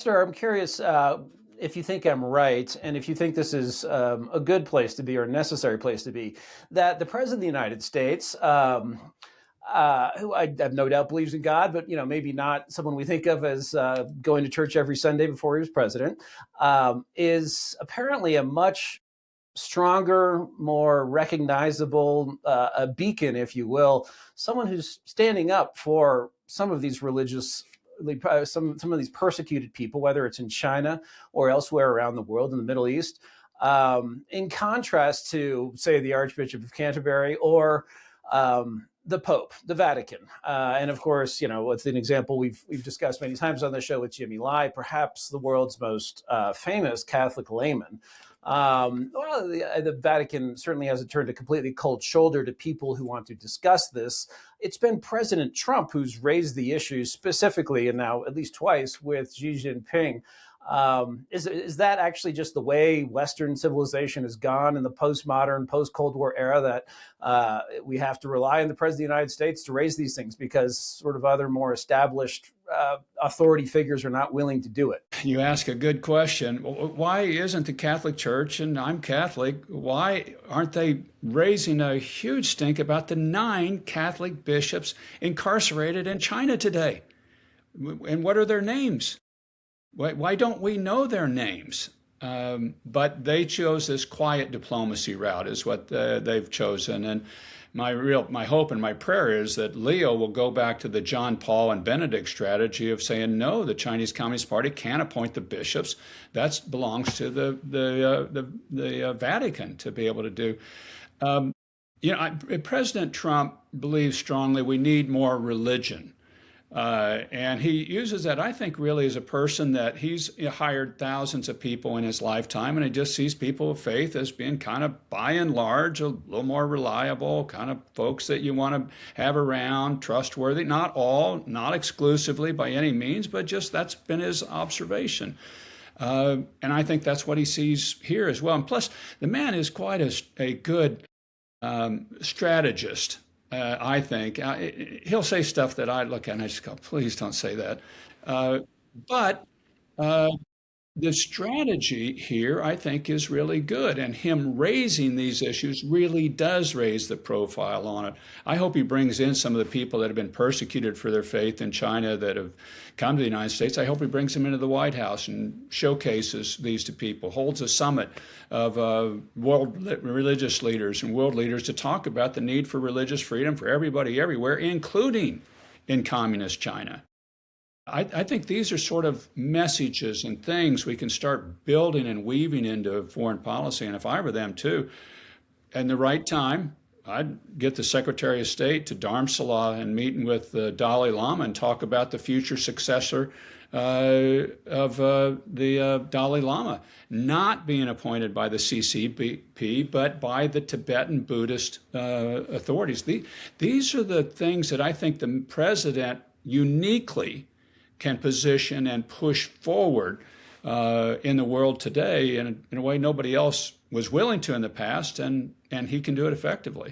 Sir, I'm curious if you think I'm right, and if you think this is a good place to be or a necessary place to be, that the President of the United States, who I have no doubt believes in God, but maybe not someone we think of as going to church every Sunday before he was president, is apparently a much stronger, more recognizable, a beacon, if you will, someone who's standing up for some of these some of these persecuted people, whether it's in China or elsewhere around the world in the Middle East, in contrast to, say, the Archbishop of Canterbury or the Pope, the Vatican, and of course, with an example we've discussed many times on the show with Jimmy Lai, perhaps the world's most famous Catholic layman. Well, the Vatican certainly hasn't turned a completely cold shoulder to people who want to discuss this. It's been President Trump who's raised the issue specifically, and now at least twice, with Xi Jinping. Is that actually just the way Western civilization has gone in the postmodern, post-Cold War era, that we have to rely on the President of the United States to raise these things because sort of other more established authority figures are not willing to do it? You ask a good question. Why isn't the Catholic Church, and I'm Catholic, why aren't they raising a huge stink about the 9 Catholic bishops incarcerated in China today? And what are their names? Why don't we know their names? But they chose this quiet diplomacy route is what they've chosen. And my hope and my prayer is that Leo will go back to the John Paul and Benedict strategy of saying, no, the Chinese Communist Party can't appoint the bishops. That belongs to the Vatican to be able to do. President Trump believes strongly we need more religion. And he uses that, I think, really as a person that he's hired thousands of people in his lifetime, and he just sees people of faith as being kind of, by and large, a little more reliable, kind of folks that you want to have around, trustworthy. Not all, not exclusively by any means, but just that's been his observation. And I think that's what he sees here as well. And plus, the man is quite a good strategist. I think he'll say stuff that I look at and I just go, please don't say that. But the strategy here, I think, is really good. And him raising these issues really does raise the profile on it. I hope he brings in some of the people that have been persecuted for their faith in China that have come to the United States. I hope he brings them into the White House and showcases these to people, holds a summit of world religious leaders and world leaders to talk about the need for religious freedom for everybody everywhere, including in communist China. I think these are sort of messages and things we can start building and weaving into foreign policy. And if I were them too, at the right time, I'd get the Secretary of State to Dharamsala and meeting with the Dalai Lama and talk about the future successor of the Dalai Lama, not being appointed by the CCP, but by the Tibetan Buddhist authorities. These are the things that I think the president uniquely can position and push forward in the world today in a way nobody else was willing to in the past, and he can do it effectively.